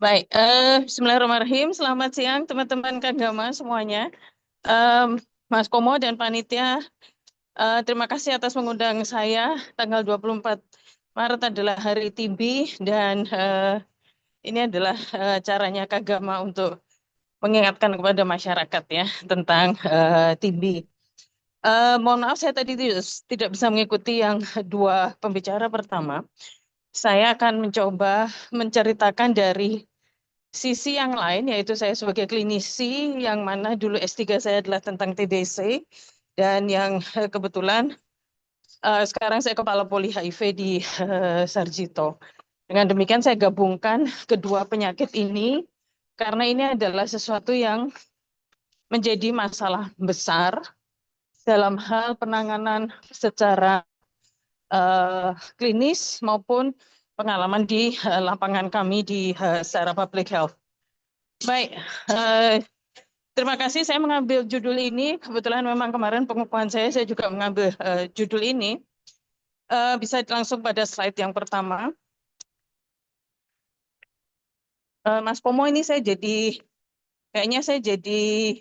Baik, Bismillahirrahmanirrahim. Selamat siang teman-teman Kagama semuanya. Mas Komo dan panitia, terima kasih atas mengundang saya. Tanggal 24 Maret adalah Hari TB dan ini adalah caranya Kagama untuk mengingatkan kepada masyarakat ya tentang TB. Mohon maaf saya tadi tidak bisa mengikuti yang dua pembicara pertama. Saya akan mencoba menceritakan dari sisi yang lain, yaitu saya sebagai klinisi, yang mana dulu S3 saya adalah tentang TBC, dan yang kebetulan sekarang saya kepala poli HIV di Sarjito. Dengan demikian saya gabungkan kedua penyakit ini, karena ini adalah sesuatu yang menjadi masalah besar dalam hal penanganan secara klinis maupun pengalaman di lapangan kami di secara public health. Baik, terima kasih. Saya mengambil judul ini. Kebetulan memang kemarin pengukuhan saya juga mengambil judul ini. Bisa langsung pada slide yang pertama. Mas Pomo, ini kayaknya saya jadi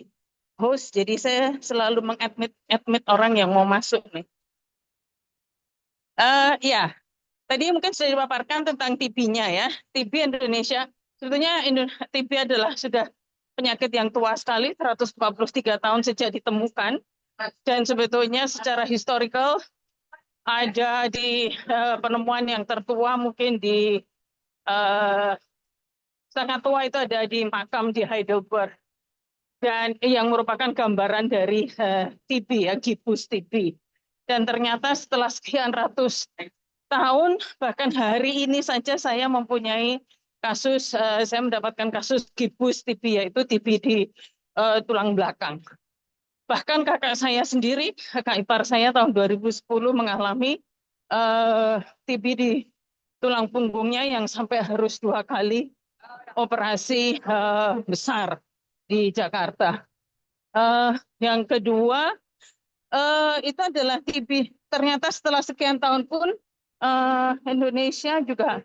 host, jadi saya selalu mengadmit orang yang mau masuk nih. Ya, tadi mungkin sudah dipaparkan tentang TB-nya ya. TB Indonesia, sebetulnya TB adalah sudah penyakit yang tua sekali, 143 tahun sejak ditemukan. Dan sebetulnya secara historical ada di penemuan yang tertua mungkin di uh, sangat tua itu ada di makam di Heidelberg, dan yang merupakan gambaran dari TB ya, gibus TB. Dan ternyata setelah sekian ratus tahun, bahkan hari ini saja saya mempunyai kasus, saya mendapatkan kasus gibus TB, yaitu TB di tulang belakang. Bahkan kakak saya sendiri, kakak ipar saya tahun 2010 mengalami TB di tulang punggungnya yang sampai harus 2 kali operasi besar di Jakarta. Yang kedua, itu adalah TB. Ternyata setelah sekian tahun pun Indonesia juga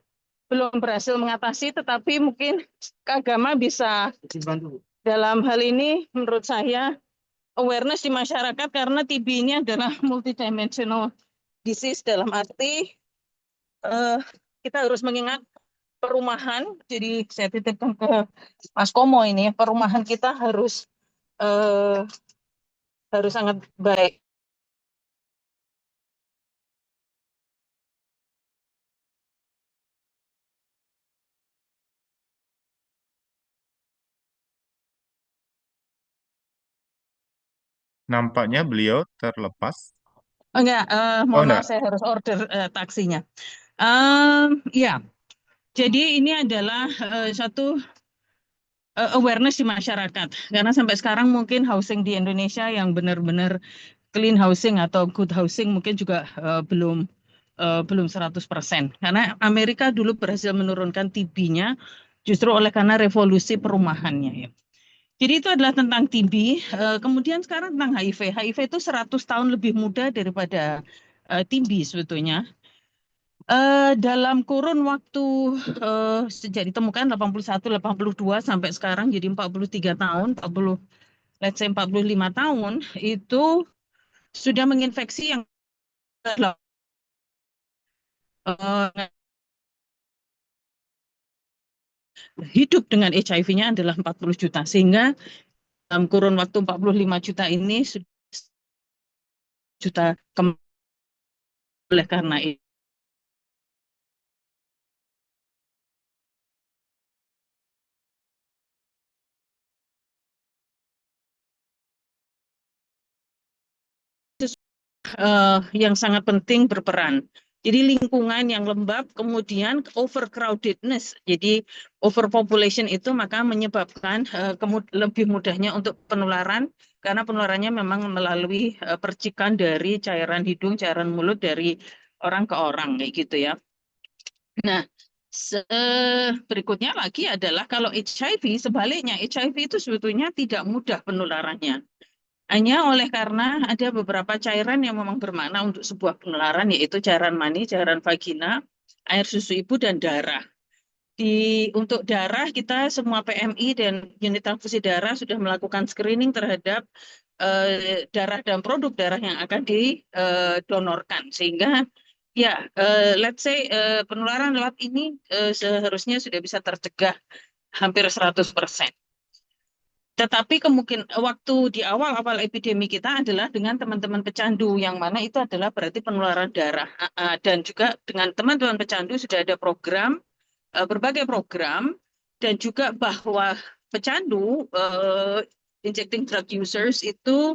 belum berhasil mengatasi, tetapi mungkin Kagama bisa dalam hal ini menurut saya awareness di masyarakat, karena TB ini adalah multidimensional disease, dalam arti kita harus mengingat perumahan. Jadi saya titipkan ke Mas Komo ini, perumahan kita eh, harus sangat baik. Nampaknya beliau terlepas. Enggak, Oh, mohon maaf, enggak. saya harus order taksinya. Ya, jadi ini adalah satu awareness di masyarakat. Karena sampai sekarang mungkin housing di Indonesia yang benar-benar clean housing atau good housing mungkin juga belum 100%. Karena Amerika dulu berhasil menurunkan TB-nya justru oleh karena revolusi perumahannya ya. Jadi itu adalah tentang TB. Kemudian sekarang tentang HIV. HIV itu 100 tahun lebih muda daripada TB sebetulnya. Dalam kurun waktu sejak ditemukan 81-82 sampai sekarang jadi 43 tahun, 40, let's say 45 tahun, itu sudah menginfeksi yang hidup dengan HIV-nya adalah 40 juta. Sehingga dalam kurun waktu 45 juta ini sudah juta oleh karena itu. Yang sangat penting berperan. Jadi lingkungan yang lembab, kemudian overcrowdedness, jadi overpopulation itu maka menyebabkan lebih mudahnya untuk penularan, karena penularannya memang melalui percikan dari cairan hidung, cairan mulut dari orang ke orang, kayak gitu ya. Nah, berikutnya lagi adalah kalau HIV, sebaliknya HIV itu sebetulnya tidak mudah penularannya. Hanya oleh karena ada beberapa cairan yang memang bermakna untuk sebuah penularan, yaitu cairan mani, cairan vagina, air susu ibu, dan darah. Untuk darah kita semua PMI dan unit transfusi darah sudah melakukan screening terhadap darah dan produk darah yang akan didonorkan, sehingga ya let's say penularan lewat ini seharusnya sudah bisa tercegah hampir 100%. Tetapi kemungkinan waktu di awal-awal epidemi kita adalah dengan teman-teman pecandu, yang mana itu adalah berarti penularan darah. Dan juga dengan teman-teman pecandu sudah ada program, berbagai program, dan juga bahwa pecandu, injecting drug users itu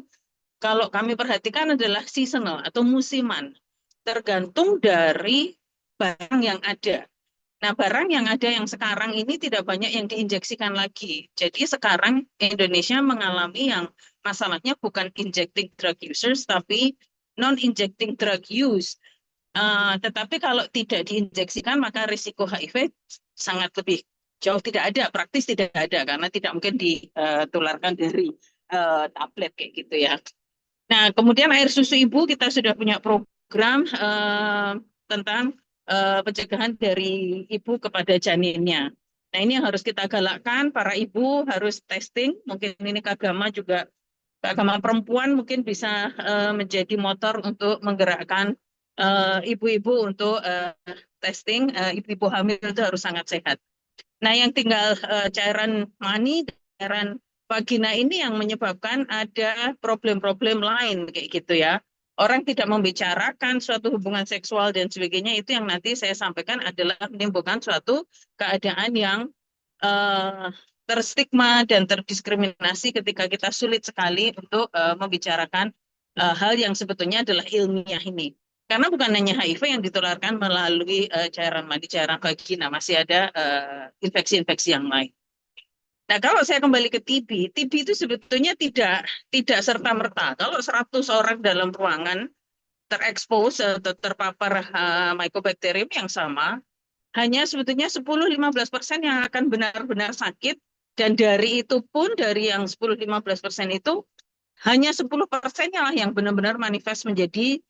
kalau kami perhatikan adalah seasonal atau musiman, tergantung dari barang yang ada. Nah, barang yang ada yang sekarang ini tidak banyak yang diinjeksikan lagi. Jadi sekarang Indonesia mengalami yang masalahnya bukan injecting drug users, tapi non-injecting drug use. Tetapi kalau tidak diinjeksikan, maka risiko HIV sangat lebih jauh tidak ada, praktis tidak ada, karena tidak mungkin ditularkan dari tablet kayak gitu ya. Nah, kemudian air susu ibu kita sudah punya program tentang pencegahan dari ibu kepada janinnya. Nah, ini yang harus kita galakkan, para ibu harus testing. Mungkin ini Kagama juga, Kagama perempuan mungkin bisa menjadi motor untuk menggerakkan ibu-ibu untuk testing. Ibu-ibu hamil itu harus sangat sehat. Nah, yang tinggal cairan mani, cairan vagina ini yang menyebabkan ada problem-problem lain kayak gitu ya. Orang tidak membicarakan suatu hubungan seksual dan sebagainya, itu yang nanti saya sampaikan adalah menimbulkan suatu keadaan yang eh, terstigma dan terdiskriminasi ketika kita sulit sekali untuk membicarakan hal yang sebetulnya adalah ilmiah ini. Karena bukan hanya HIV yang ditularkan melalui cairan mani, cairan vagina, masih ada infeksi-infeksi yang lain. Nah, kalau saya kembali ke TB, TB itu sebetulnya tidak serta-merta. Kalau 100 orang dalam ruangan terekspos atau terpapar mycobacterium yang sama, hanya sebetulnya 10-15% yang akan benar-benar sakit, dan dari itu pun, dari yang 10-15% itu, hanya 10% yang benar-benar manifest menjadi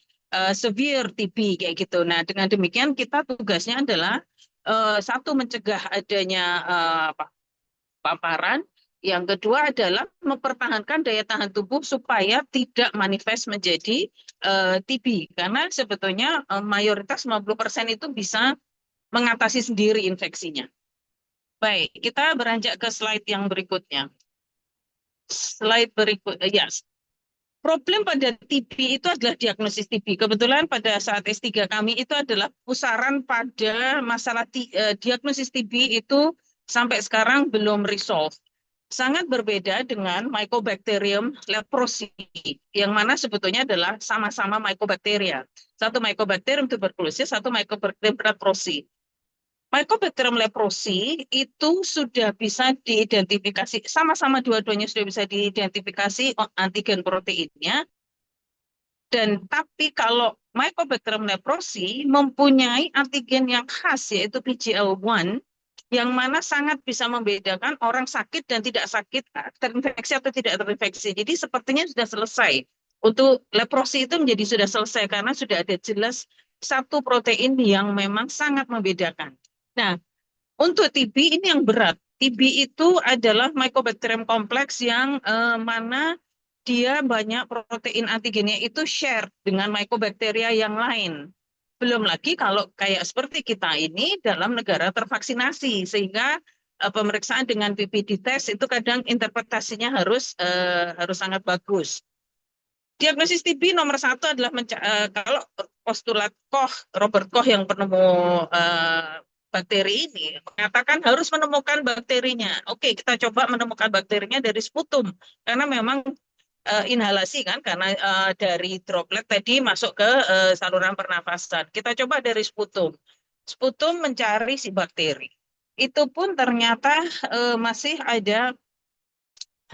severe TB kayak gitu. Nah, dengan demikian kita tugasnya adalah satu, mencegah adanya paparan. Yang kedua adalah mempertahankan daya tahan tubuh supaya tidak manifest menjadi TB. Karena sebetulnya mayoritas 50% itu bisa mengatasi sendiri infeksinya. Baik, kita beranjak ke slide yang berikutnya. Slide berikut, ya. Problem pada TB itu adalah diagnosis TB. Kebetulan pada saat S3 kami itu adalah pusaran pada masalah diagnosis TB itu sampai sekarang belum resolve. Sangat berbeda dengan Mycobacterium leprosy, yang mana sebetulnya adalah sama-sama mycobacteria. Satu Mycobacterium tuberculosis, satu Mycobacterium leprosy. Mycobacterium leprosy itu sudah bisa diidentifikasi, sama-sama dua-duanya sudah bisa diidentifikasi antigen proteinnya. Dan tapi kalau Mycobacterium leprosy mempunyai antigen yang khas, yaitu PGL1, yang mana sangat bisa membedakan orang sakit dan tidak sakit, terinfeksi atau tidak terinfeksi. Jadi sepertinya sudah selesai. Untuk leprosy itu menjadi sudah selesai karena sudah ada jelas satu protein yang memang sangat membedakan. Nah, untuk TB ini yang berat. TB itu adalah Mycobacterium kompleks yang mana dia banyak protein antigennya itu share dengan mycobacteria yang lain. Belum lagi kalau kayak seperti kita ini dalam negara tervaksinasi, sehingga pemeriksaan dengan PPD test itu kadang interpretasinya harus sangat bagus. Diagnosis TB nomor satu adalah kalau postulat Koch, Robert Koch yang penemu bakteri ini mengatakan harus menemukan bakterinya. Oke, kita coba menemukan bakterinya dari sputum, karena memang inhalasi kan, karena dari droplet tadi masuk ke saluran pernafasan. Kita coba dari sputum. Sputum mencari si bakteri. Itu pun ternyata masih ada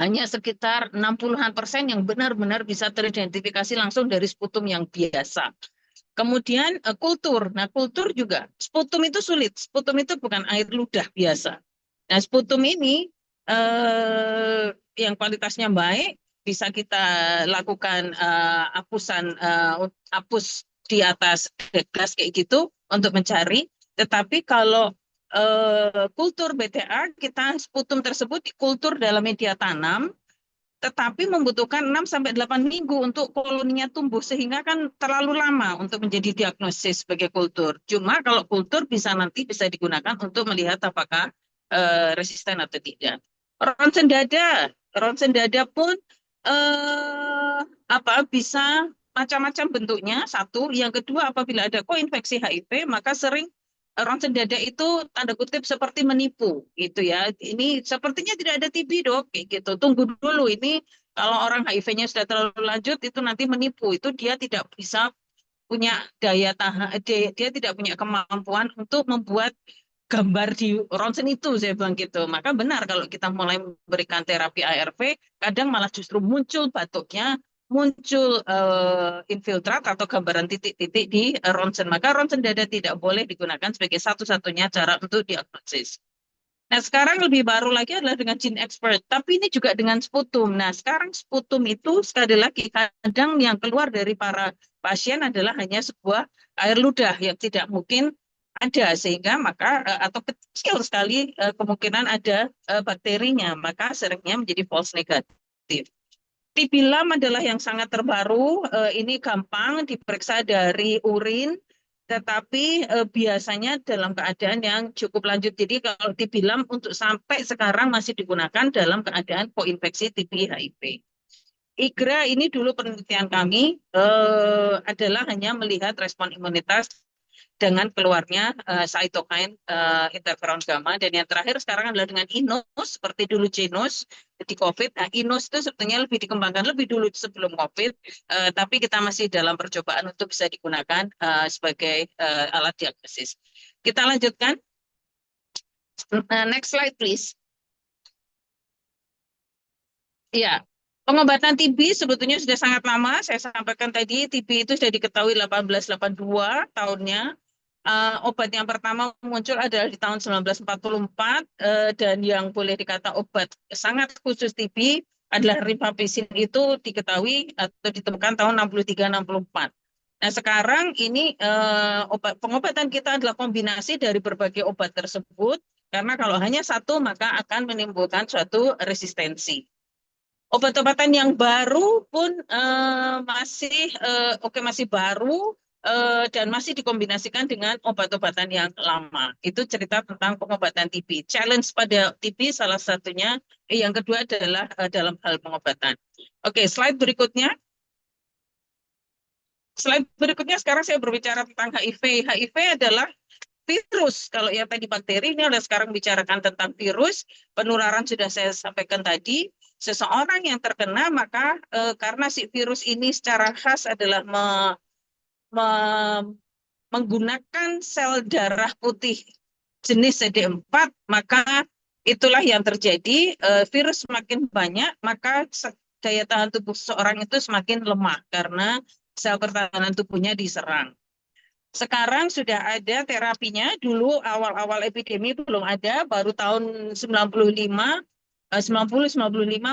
hanya sekitar 60-an% yang benar-benar bisa teridentifikasi langsung dari sputum yang biasa. Kemudian kultur. Nah, kultur juga. Sputum itu sulit. Sputum itu bukan air ludah biasa. Nah, sputum ini yang kualitasnya baik, bisa kita lakukan apus di atas gelas kayak gitu untuk mencari. Tetapi kalau kultur BTA, kita sputum tersebut dikultur dalam media tanam, tetapi membutuhkan 6 sampai 8 minggu untuk koloninya tumbuh, sehingga kan terlalu lama untuk menjadi diagnosis sebagai kultur. Cuma kalau kultur bisa digunakan untuk melihat apakah resisten atau tidak. Ronsen dada pun bisa macam-macam bentuknya. Satu, yang kedua apabila ada koinfeksi HIV, maka sering ronsen dada itu tanda kutip seperti menipu gitu ya. Ini sepertinya tidak ada TB dok, kayak gitu. Tunggu dulu ini kalau orang HIV-nya sudah terlalu lanjut itu nanti menipu. Itu dia tidak bisa punya daya tahan, dia tidak punya kemampuan untuk membuat gambar di ronsen itu, saya bilang gitu. Maka benar kalau kita mulai memberikan terapi ARV, kadang malah justru muncul batuknya, muncul infiltrat atau gambaran titik-titik di ronsen. Maka ronsen dada tidak boleh digunakan sebagai satu-satunya cara untuk diagnosis. Nah, sekarang lebih baru lagi adalah dengan gene expert, tapi ini juga dengan sputum. Nah, sekarang sputum itu sekali lagi kadang yang keluar dari para pasien adalah hanya sebuah air ludah yang tidak mungkin ada, sehingga maka atau kecil sekali kemungkinan ada bakterinya, maka seringnya menjadi false negatif. Tipilam adalah yang sangat terbaru, ini gampang diperiksa dari urin, tetapi biasanya dalam keadaan yang cukup lanjut. Jadi kalau tipilam untuk sampai sekarang masih digunakan dalam keadaan koinfeksi TB HIV. IGRA ini dulu penelitian kami adalah hanya melihat respon imunitas dengan keluarnya cytokine interferon gamma, dan yang terakhir sekarang adalah dengan INOS seperti dulu Genos di COVID. Nah, INOS itu sebetulnya lebih dikembangkan lebih dulu sebelum COVID, tapi kita masih dalam percobaan untuk bisa digunakan sebagai alat diagnosis. Kita lanjutkan. Next slide please. Iya, pengobatan TB sebetulnya sudah sangat lama. Saya sampaikan tadi, TB itu sudah diketahui 1882 tahunnya. Obat yang pertama muncul adalah di tahun 1944, dan yang boleh dikata obat sangat khusus TB adalah rifampicin, itu diketahui atau ditemukan tahun 63-64. Nah, sekarang ini pengobatan kita adalah kombinasi dari berbagai obat tersebut, karena kalau hanya satu maka akan menimbulkan suatu resistensi. Obat-obatan yang baru pun masih baru, dan masih dikombinasikan dengan obat-obatan yang lama. Itu cerita tentang pengobatan TB. Challenge pada TB salah satunya, yang kedua adalah dalam hal pengobatan. Oke, slide berikutnya. Slide berikutnya sekarang saya berbicara tentang HIV. HIV adalah virus. Kalau yang tadi bakteri, ini adalah sekarang bicarakan tentang virus. Penularan sudah saya sampaikan tadi. Seseorang yang terkena, maka karena si virus ini secara khas adalah menggunakan sel darah putih jenis CD4, maka itulah yang terjadi. Virus semakin banyak, maka daya tahan tubuh seseorang itu semakin lemah karena sel pertahanan tubuhnya diserang. Sekarang sudah ada terapinya. Dulu awal-awal epidemi belum ada, baru tahun 95, 90-95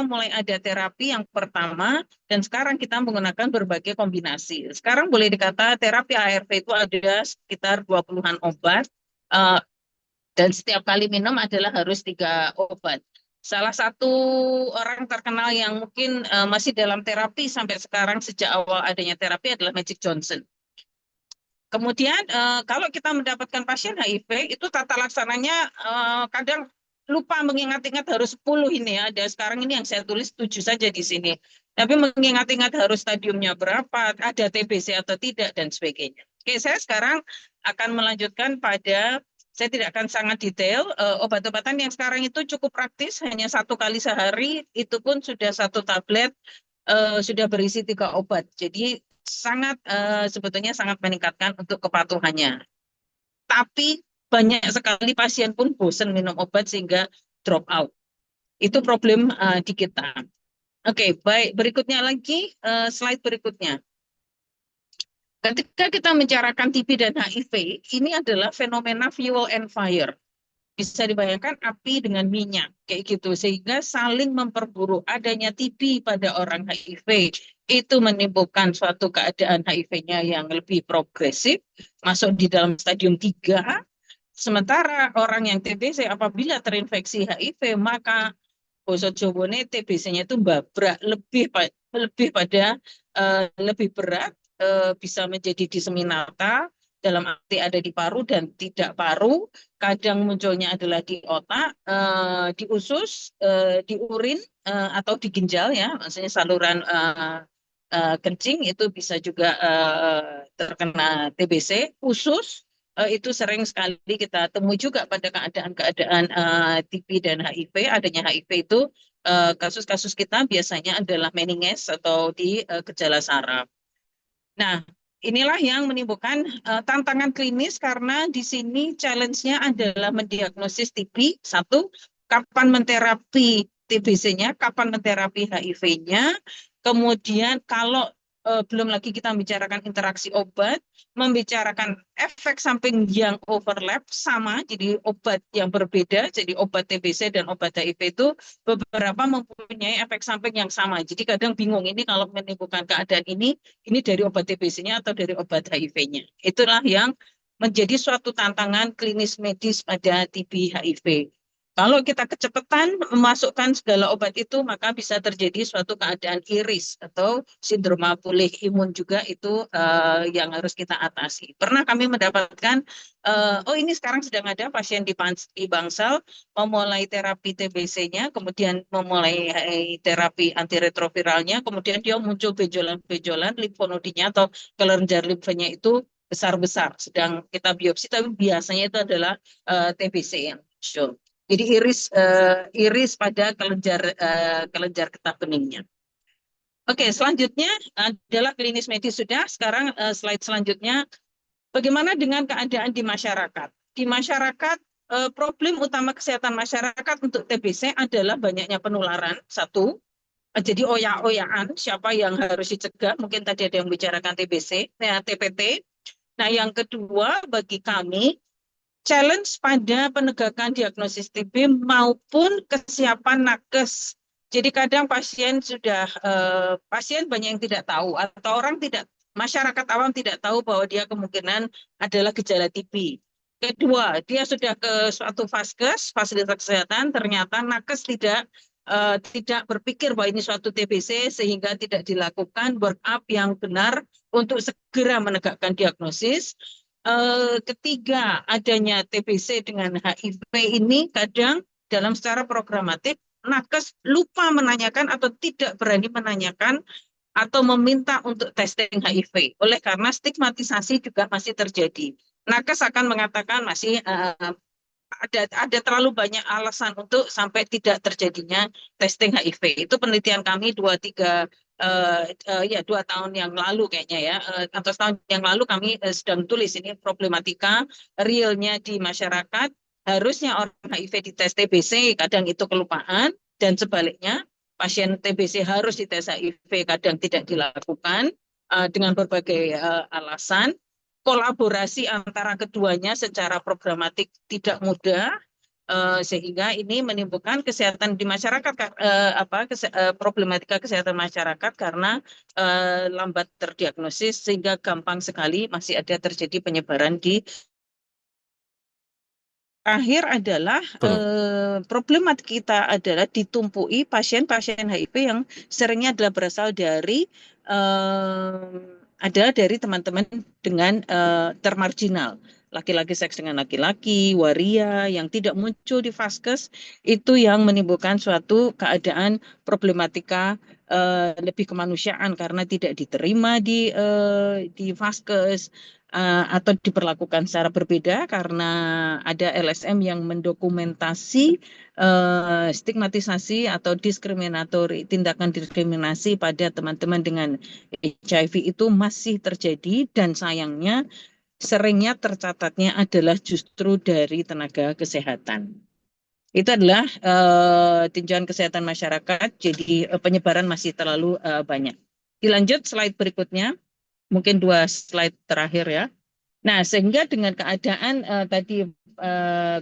mulai ada terapi yang pertama, dan sekarang kita menggunakan berbagai kombinasi. Sekarang boleh dikata terapi ARV itu ada sekitar 20-an obat, dan setiap kali minum adalah harus 3 obat. Salah satu orang terkenal yang mungkin masih dalam terapi sampai sekarang sejak awal adanya terapi adalah Magic Johnson. Kemudian kalau kita mendapatkan pasien HIV, itu tata laksananya kadang lupa mengingat-ingat harus 10 ini ya. Dan sekarang ini yang saya tulis 7 saja di sini. Tapi mengingat-ingat harus stadiumnya berapa, ada TBC atau tidak, dan sebagainya. Oke, saya sekarang akan melanjutkan pada, saya tidak akan sangat detail, obat-obatan yang sekarang itu cukup praktis, hanya 1 kali sehari, itu pun sudah 1 tablet, sudah berisi 3 obat. Jadi sebetulnya sangat meningkatkan untuk kepatuhannya. Tapi banyak sekali pasien pun bosan minum obat sehingga drop out. Itu problem di kita. Oke, baik. Berikutnya lagi, slide berikutnya. Ketika kita membicarakan TB dan HIV, ini adalah fenomena fuel and fire. Bisa dibayangkan api dengan minyak, kayak gitu. Sehingga saling memperburuk. Adanya TB pada orang HIV, itu menimbulkan suatu keadaan HIV-nya yang lebih progresif, masuk di dalam stadium 3, Sementara orang yang TBC apabila terinfeksi HIV, maka Boso Jowone TBC-nya itu babrak lebih pada lebih berat, bisa menjadi diseminata dalam arti ada di paru dan tidak paru, kadang munculnya adalah di otak, di usus, di urin, atau di ginjal ya, maksudnya saluran kencing itu bisa juga terkena TBC. Usus itu sering sekali kita temui juga pada keadaan-keadaan TB dan HIV. Adanya HIV itu kasus-kasus kita biasanya adalah meninges atau di gejala saraf. Nah, inilah yang menimbulkan tantangan klinis karena di sini challenge-nya adalah mendiagnosis TB. Satu, kapan menterapi TBC-nya, kapan menterapi HIV-nya. Kemudian kalau belum lagi kita membicarakan interaksi obat, membicarakan efek samping yang overlap sama, jadi obat yang berbeda, jadi obat TBC dan obat HIV itu beberapa mempunyai efek samping yang sama. Jadi kadang bingung ini kalau menimbulkan keadaan ini dari obat TBC-nya atau dari obat HIV-nya. Itulah yang menjadi suatu tantangan klinis medis pada TB HIV. Kalau kita kecepatan memasukkan segala obat itu, maka bisa terjadi suatu keadaan iris atau sindroma pulih imun juga itu yang harus kita atasi. Pernah kami mendapatkan, oh ini sekarang sedang ada pasien di Bangsal, memulai terapi TBC-nya, kemudian memulai terapi antiretroviralnya, kemudian dia muncul benjolan-benjolan limfonodinya atau kelenjar limfanya itu besar-besar. Sedang kita biopsi, tapi biasanya itu adalah TBC yang muncul. Jadi iris pada kelenjar getah beningnya. Oke, selanjutnya adalah klinis medis sudah. Sekarang slide selanjutnya, bagaimana dengan keadaan di masyarakat? Di masyarakat, problem utama kesehatan masyarakat untuk TBC adalah banyaknya penularan. Satu, jadi oyak-oyakan, siapa yang harus dicegah? Mungkin tadi ada yang bicarakan TBC, TPT. Nah, yang kedua bagi kami, challenge pada penegakan diagnosis TB maupun kesiapan nakes. Jadi kadang pasien banyak yang tidak tahu atau masyarakat awam tidak tahu bahwa dia kemungkinan adalah gejala TB. Kedua, dia sudah ke suatu vaskes, fasilitas kesehatan, ternyata nakes tidak berpikir bahwa ini suatu TBC sehingga tidak dilakukan workup yang benar untuk segera menegakkan diagnosis. Ketiga, adanya TBC dengan HIV ini kadang dalam secara programatik nakes lupa menanyakan atau tidak berani menanyakan atau meminta untuk testing HIV. Oleh karena stigmatisasi juga masih terjadi. Nakes akan mengatakan masih ada terlalu banyak alasan untuk sampai tidak terjadinya testing HIV. Itu penelitian kami 2 tahun yang lalu kayaknya ya, atau setahun yang lalu kami sedang tulis ini problematika realnya di masyarakat. Harusnya orang HIV dites TBC, kadang itu kelupaan, dan sebaliknya pasien TBC harus dites HIV, kadang tidak dilakukan dengan berbagai alasan. Kolaborasi antara keduanya secara programatik tidak mudah, sehingga ini menimbulkan kesehatan di masyarakat, problematika kesehatan masyarakat karena lambat terdiagnosis sehingga gampang sekali masih ada terjadi penyebaran di. Akhir adalah problematik kita adalah ditumpui pasien-pasien HIV yang seringnya adalah berasal dari adalah dari teman-teman dengan termarginal, laki-laki seks dengan laki-laki, waria yang tidak muncul di vaskes, itu yang menimbulkan suatu keadaan problematika lebih kemanusiaan karena tidak diterima di vaskes atau diperlakukan secara berbeda karena ada LSM yang mendokumentasi stigmatisasi atau tindakan diskriminasi pada teman-teman dengan HIV itu masih terjadi dan sayangnya seringnya tercatatnya adalah justru dari tenaga kesehatan. Itu adalah tinjauan kesehatan masyarakat, jadi penyebaran masih terlalu banyak. Dilanjut slide berikutnya, mungkin 2 slide terakhir ya. Nah, sehingga dengan keadaan tadi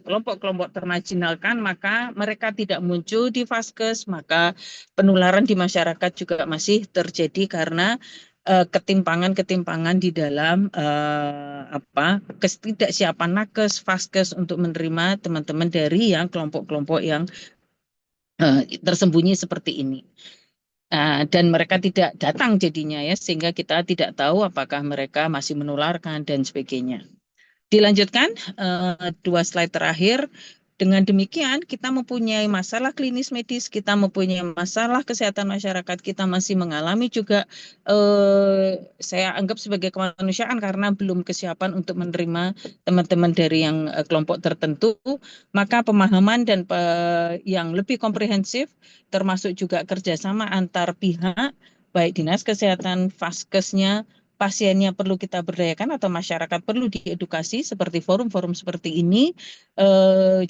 kelompok-kelompok termarginalkan, maka mereka tidak muncul di vaskes, maka penularan di masyarakat juga masih terjadi karena ketimpangan-ketimpangan di dalam ketidaksiapan nakes, vaskes untuk menerima teman-teman dari yang kelompok-kelompok yang tersembunyi seperti ini. Dan mereka tidak datang jadinya ya, sehingga kita tidak tahu apakah mereka masih menularkan dan sebagainya. Dilanjutkan, 2 slide terakhir. Dengan demikian, kita mempunyai masalah klinis medis, kita mempunyai masalah kesehatan masyarakat, kita masih mengalami juga, saya anggap sebagai kemanusiaan karena belum kesiapan untuk menerima teman-teman dari yang kelompok tertentu, maka pemahaman dan yang lebih komprehensif, termasuk juga kerjasama antar pihak, baik dinas kesehatan, vaskesnya, pasiennya perlu kita berdayakan atau masyarakat perlu diedukasi seperti forum-forum seperti ini,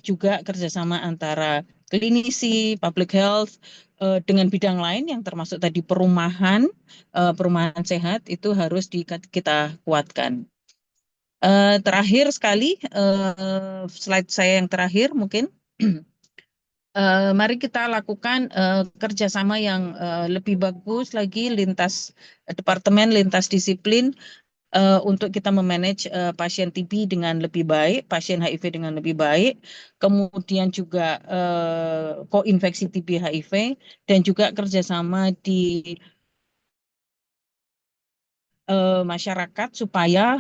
juga kerjasama antara klinisi, public health, dengan bidang lain yang termasuk tadi perumahan sehat itu harus kita kuatkan. Terakhir sekali, slide saya yang terakhir mungkin. Mari kita lakukan kerjasama yang lebih bagus lagi lintas departemen, lintas disiplin untuk kita memanage pasien TB dengan lebih baik, pasien HIV dengan lebih baik, kemudian juga koinfeksi TB HIV, dan juga kerjasama di masyarakat supaya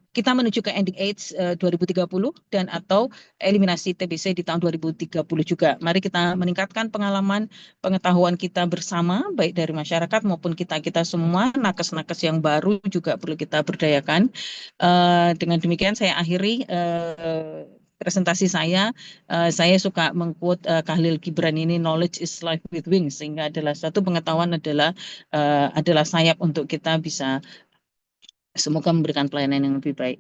kita menuju ke ending AIDS 2030 dan atau eliminasi TBC di tahun 2030 juga. Mari kita meningkatkan pengalaman pengetahuan kita bersama, baik dari masyarakat maupun kita semua, nakes-nakes yang baru juga perlu kita berdayakan. Dengan demikian saya akhiri presentasi saya. Saya suka mengquote Khalil Gibran ini, knowledge is life with wings, sehingga adalah satu pengetahuan adalah sayap untuk kita bisa semoga memberikan pelayanan yang lebih baik.